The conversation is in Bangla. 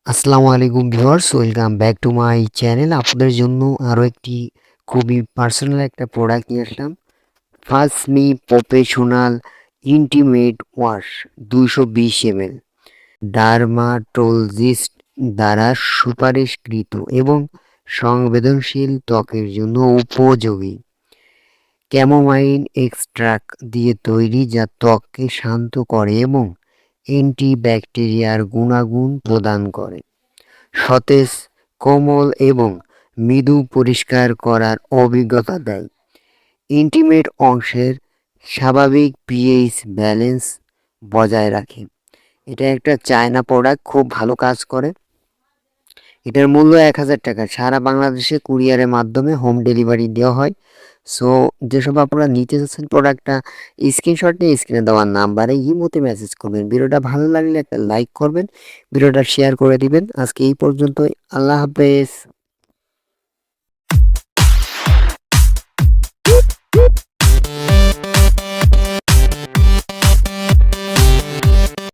আসসালামু আলাইকুম viewers, welcome back to my channel. আপনাদের জন্য আরও একটি খুবই পার্সোনাল একটা প্রোডাক্ট নিয়ে আসলাম। First me professional intimate wash 220 ml, dermatologist দ্বারা সুপারিশকৃত এবং সংবেদনশীল ত্বকের জন্য উপযোগী। ক্যামোমাইল এক্সট্রাক্ট দিয়ে তৈরি, যা ত্বককে শান্ত করে এবং অ্যান্টিব্যাকটেরিয়ার গুণাগুণ প্রদান করে। সতেজ, কোমল এবং মৃদু পরিষ্কার করার অভিজ্ঞতা দেয়। ইন্টিমেট অংশের স্বাভাবিক পিএইচ ব্যালেন্স বজায় রাখে। এটা একটা চায়না প্রোডাক্ট, খুব ভালো কাজ করে। এটার মূল্য 1000 টাকা। সারা বাংলাদেশে কুরিয়ারের মাধ্যমে হোম ডেলিভারি দেওয়া হয়। সো যেসব আপনারা নিতে চাচ্ছেন প্রোডাক্টটা, স্ক্রিনশট নিয়ে স্ক্রিনে দেওয়ার নাম্বারে ইমোতে মেসেজ করবেন। ভিডিওটা ভালো লাগলে একটা লাইক করবেন, ভিডিওটা শেয়ার করে দিবেন। আজকে এই পর্যন্তই। আল্লাহ হাফেজ।